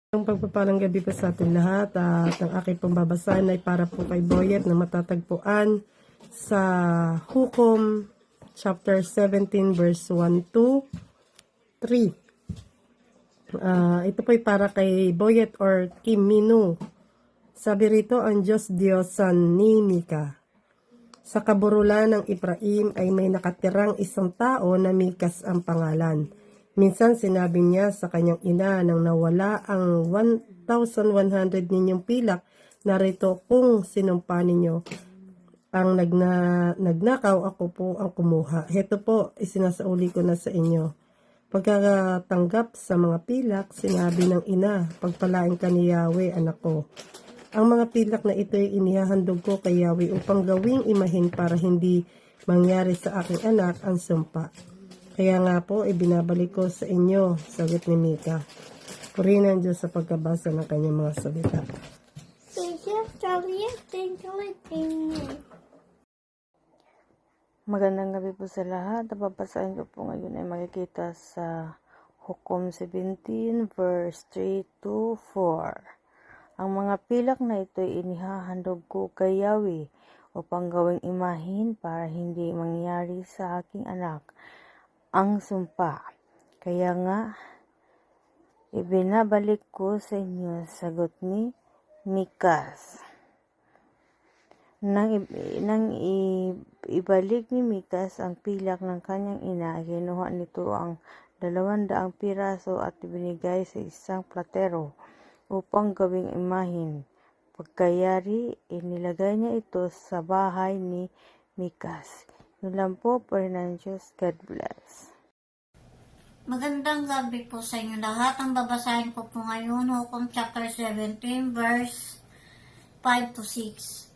Ang pagpapalang gabi po sa ating lahat at ang aking pambabasahan ay para po kay Boyet na matatagpuan sa Hukom chapter 17 verse 1 to 3. Ito po ay para kay Boyet or Kim Minu. Sabi rito, ang Diyosan ni Mika. Sa kaburulan ng Ephraim ay may nakatirang isang tao na Mikas ang pangalan. Minsan sinabi niya sa kanyang ina nang nawala ang 1,100 ninyong pilak, narito kung sinumpa ninyo ang nagnakaw, ako po ang kumuha. Heto po, isinasauli ko na sa inyo. Pagkatanggap sa mga pilak, sinabi ng ina, pagpalain ka ni Yahweh, anak ko. Ang mga pilak na ito ay inihahandog ko kay Yahweh upang gawing imahin para hindi mangyari sa aking anak ang sumpa. Kaya nga po, ibinabalik ko sa inyo, sagot ni Mika. Purihin ang Diyos sa pagkabasa ng kanyang mga salita. Magandang gabi po sa lahat. Napapasahin ko po ngayon ay makikita sa Hukom 17 verse 3 to 4. Ang mga pilak na ito ay inihahandog ko kay Yahweh upang gawing imahin para hindi mangyari sa aking anak ang sumpa. Kaya nga, ibinabalik ko sa inyo, sagot ni Mikas. Nang ibalik ni Mikas ang pilak ng kanyang ina, kinuha nito ang 200 piraso at ibinigay sa isang platero upang gawing imahin. Pagkayari, inilagay niya ito sa bahay ni Mikas. Yun lang po, ng Diyos. God bless. Magandang gabi po sa inyo lahat. Ang babasahin ko po ngayon, Hukom chapter 17, verse 5 to 6.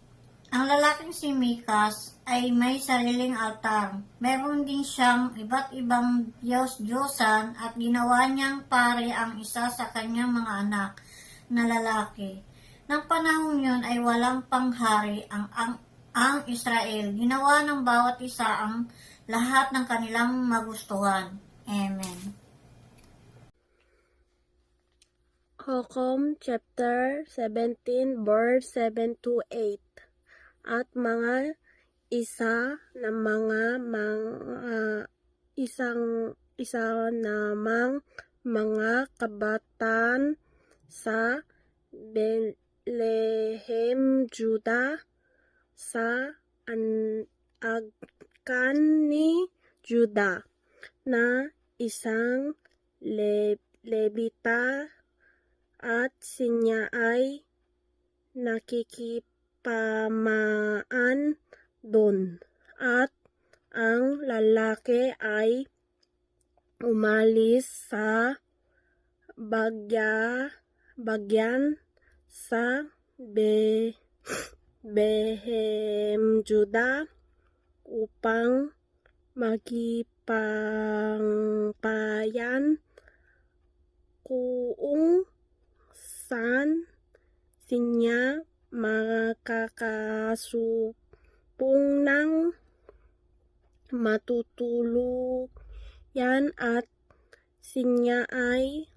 Ang lalaking si Mikas ay may sariling altar. Meron din siyang iba't ibang Diyos-Diyosan at ginawa niyang pare ang isa sa kanyang mga anak na lalaki. Nang panahon yun ay walang panghari ang Israel. Ginawa ng bawat isa ang lahat ng kanilang magustuhan. Amen. Hukom chapter 17 verse 7 to 8. At mga isa namang mga kabataan sa Bethlehem, Juda, sa angkan ni Juda, na isang Levita, at siya ay nakikipamaan doon. At ang lalaki ay umalis sa bagyan sa Bethlehem, Juda, upang magipangpayan kung saan siya makakasupong ng matutuluyan, at siya ay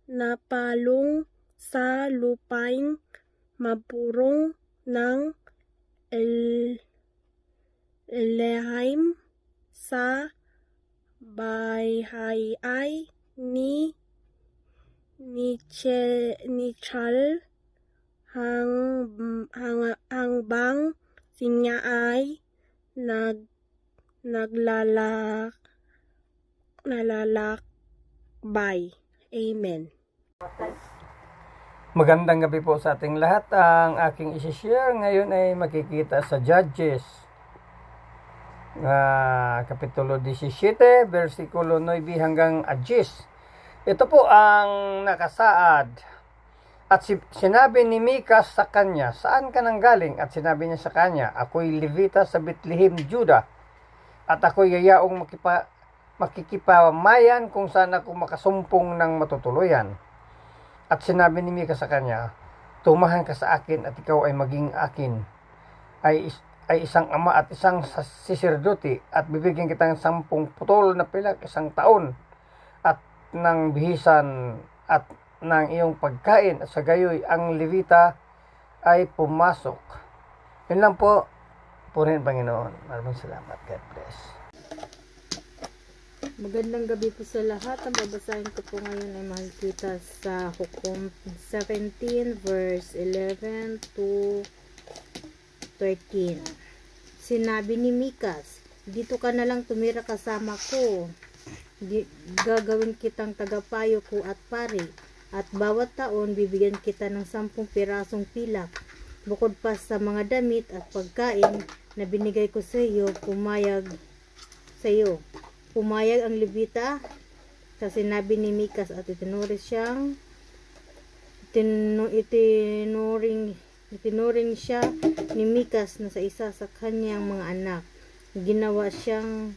napalong sa lupaing mapurong ng Elohim sa bahay ni Nichal hanggang siya ay naglalakbay. Amen. Magandang gabi po sa ating lahat. Ang aking isi-share ngayon ay makikita sa Judges Kapitulo 17, versikulo 9 hanggang 10. Ito po ang nakasaad. At sinabi ni Mikas sa kanya, saan ka nang galing? At sinabi niya sa kanya, ako'y Levita sa Bethlehem, Juda, at ako'y yayaong makikipamayan kung saan ako makasumpong ng matutuluyan. At sinabi ni Mikas sa kanya, tumahan ka sa akin at ikaw ay maging akin. Ay isang ama at isang siserdoti, at bibigyan kitang 10 putol na pilak 1 taon, at ng bihisan at ng iyong pagkain at sa gayoy ang Levita ay pumasok. Yun lang po. Purihin Panginoon. Maraming salamat. God bless. Magandang gabi po sa lahat. Ang babasahin ko po ngayon ay makikita sa Hukom 17 verse 11 to 13. Sinabi ni Mikas, dito ka na lang tumira kasama ko. Gagawin kitang tagapayo ko at pari. At bawat taon bibigyan kita ng 10 pirasong pilak. Bukod pa sa mga damit at pagkain na binigay ko sa iyo, pumayag ang Levita sa sinabi ni Mikas at itinuring siya ni Mikas na sa isa sa kanyang mga anak. Ginawa siyang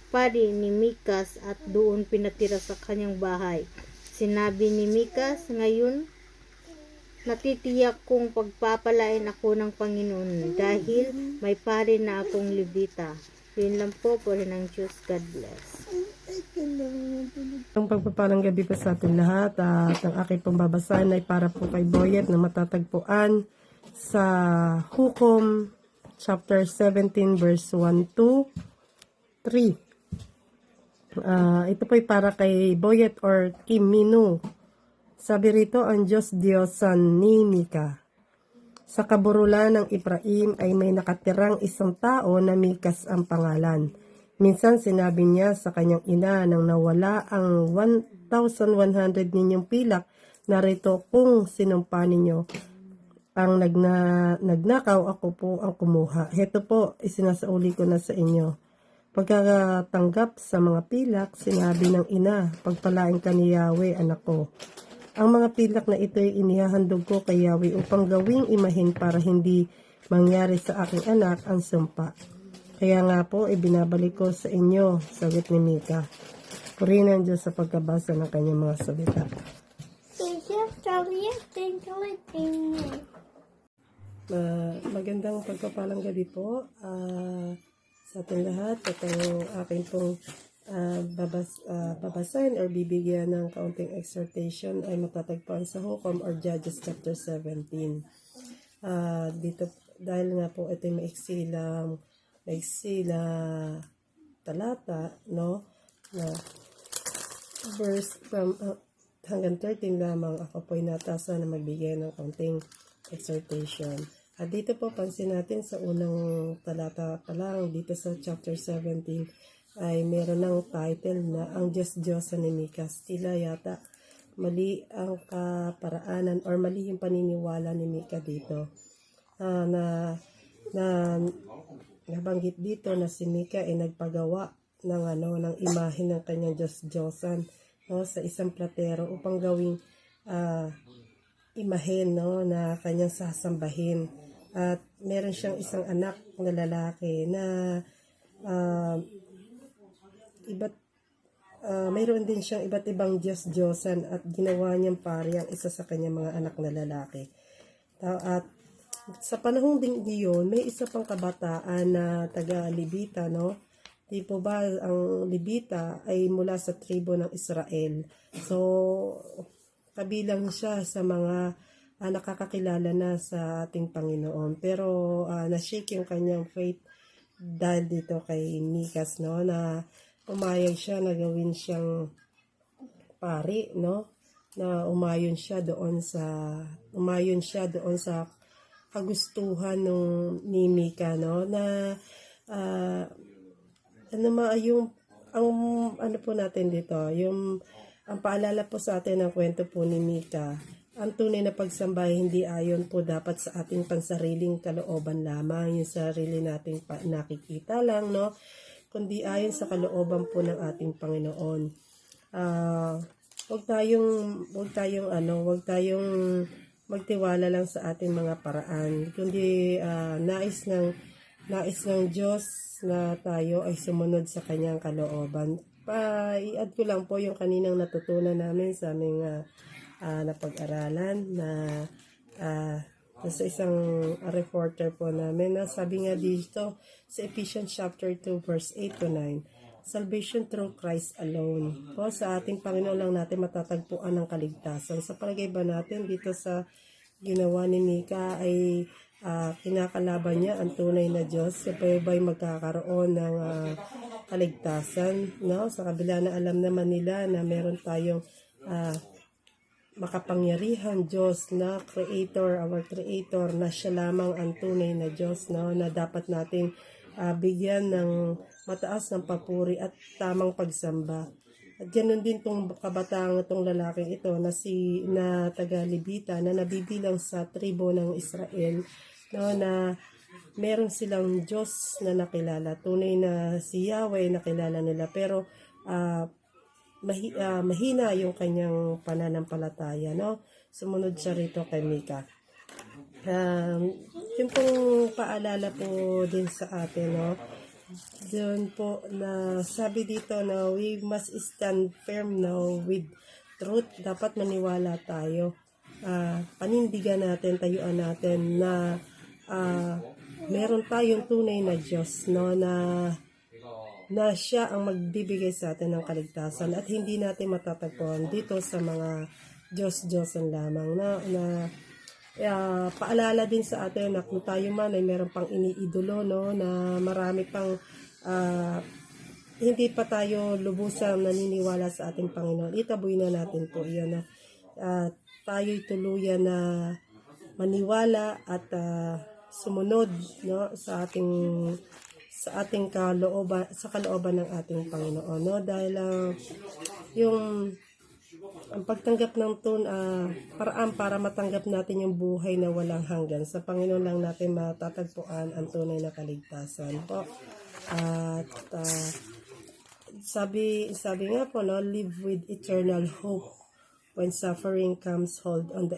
pari ni Mikas at doon pinatira sa kanyang bahay. Sinabi ni Mikas, ngayon natitiyak kong pagpapalain ako ng Panginoon dahil may pari na akong Levita. Yun lang po ng Diyos. God bless. Ang pagpapalang gabi po sa ating lahat at ang aking pambabasahin ay para po kay Boyet na matatagpuan sa Hukom chapter 17 verse 1 to 3. Ito po ay para kay Boyet or Kim Minu. Sabi rito, ang Diyos-Diyosan ni Mika. Sa kaburulan ng Ephraim ay may nakatirang isang tao na Mikas ang pangalan. Minsan sinabi niya sa kanyang ina nang nawala ang 1,100 ninyong pilak, narito kung sinumpa ninyo ang nagnakaw, ako po ang kumuha. Heto po, isinasauli ko na sa inyo. Pagkatanggap sa mga pilak, sinabi ng ina, pagpalain ka ni Yahweh, anak ko. Ang mga pilak na ito ay inihahandog ko kay Yahweh upang gawing imahin para hindi mangyari sa aking anak ang sumpa. Kaya nga po, ibinabalik ko sa inyo, sagot ni Mika. Purihin ang Diyos sa pagkabasa ng kanyang mga salita. Magandang pagpapalang gabi po sa ating lahat. Ito aking pong babasahin or bibigyan ng kaunting exhortation ay matatagpuan sa Hukom or Judges chapter 17. Dito, dahil nga po ito yung maiksi na talata, no? Na verse from hanggang 13 lamang, ako po'y natasa na magbigay ng kaunting exhortation. At dito po pansin natin sa unang talata pa lang dito sa chapter 17 ay meron ng title na ang Diyos-Diyosan ni Mikas. Tila yata mali ang kaparaanan or mali yung paniniwala ni Mika dito. Nabanggit dito na si Mika ay nagpagawa ng imahe ng kanyang Diyos-Diyosan, no, sa isang platero upang gawing imahen, no, na kanyang sasambahin. At meron siyang isang anak na lalaki na mayroon din siyang iba't ibang Diyos-Diyosan at ginawa niyang pari ang isa sa kanyang mga anak na lalaki. At sa panahong din iyon, may isa pang kabataan na taga-Levita, no? Tipo ba, ang Levita ay mula sa tribo ng Israel. So, kabilang siya sa mga nakakakilala na sa ating Panginoon. Pero, na-shake yung kanyang faith dahil dito kay Mikas, no? Na umayag siya na gawin siyang pari, no? Na umayon siya doon sa kagustuhan ni Mika, no? Na ano po natin dito, ang paalala po sa atin ng kwento po ni Mika, ang tunay na pagsamba hindi ayon po dapat sa ating pansariling kalooban lamang, yung sarili nating nakikita lang, no? Kundi ayon sa kalooban po ng ating Panginoon. Huwag tayong magtiwala lang sa ating mga paraan, kundi nais ng Diyos na tayo ay sumunod sa kanyang kalooban. I-add ko lang po yung kaninang natutunan namin sa aming napag-aralan na sa isang reporter po namin na sabi nga dito sa Ephesians chapter 2 verse 8 to 9, Salvation through Christ alone. Po, sa ating Panginoon lang natin matatagpuan ng kaligtasan. Sa palagay ba natin dito sa ginawa ni Mika ay kinakalaban niya ang tunay na Diyos? Siya pa ba'y magkakaroon ng kaligtasan? No? Sa kabila na alam naman nila na meron tayong makapangyarihan Diyos na Creator, our Creator, na siya lamang ang tunay na Diyos, no? Na dapat nating bigyan ng mataas ng papuri at tamang pagsamba. At ganoon din tong kabataan, tong lalaking ito na taga-Libita na nabibilang sa tribo ng Israel, no, na meron silang Diyos na nakilala, tunay na si Yahweh nakilala nila, pero mahina yung kanyang pananampalataya, no. Sumunod siya rito kay Mika. Yung pong paalala po din sa atin, no, doon po na sabi dito na we must stand firm now with truth. Dapat maniwala tayo. Panindigan natin, tayuan natin na meron tayong tunay na Diyos, no, na siya ang magbibigay sa atin ng kaligtasan at hindi natin matatagpuan dito sa mga Diyos-Diyosan lamang, na paalala din sa atin na kung tayo man ay meron pang iniidolo, no, na marami pang hindi pa tayo lubusang naniniwala sa ating Panginoon. Itaboy na natin po yan, no? Tayo'y tuluyan na maniwala at sumunod, no, sa ating kalooban, sa kalooban ng ating Panginoon, no, dahil ang pagtanggap ng paraan para matanggap natin yung buhay na walang hanggan. Sa Panginoon lang natin matatagpuan ang tunay na kaligtasan po. At sabi nga po, no, live with eternal hope when suffering comes, hold on the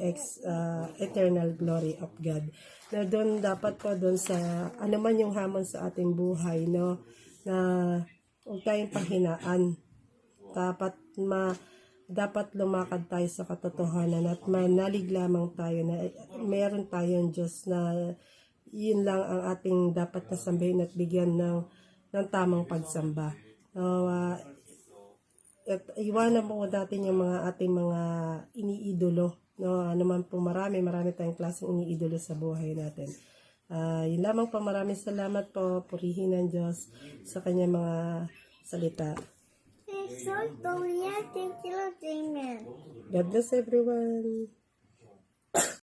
eternal glory of God. Na doon dapat po, doon sa anuman yung hamon sa ating buhay, no, na huwag tayong panghinaan. Dapat lumakad tayo sa katotohanan at manalig lamang tayo na meron tayong Diyos na yun lang ang ating dapat nasambahin at bigyan ng tamang pagsamba. At iwanan mo natin yung ating mga iniidolo, no? Ano man po, marami tayong klaseng iniidolo sa buhay natin. Yun lamang po, maraming salamat po, purihin ng Diyos sa kanyang mga salita. Thank you, Lord. Amen. God bless everyone.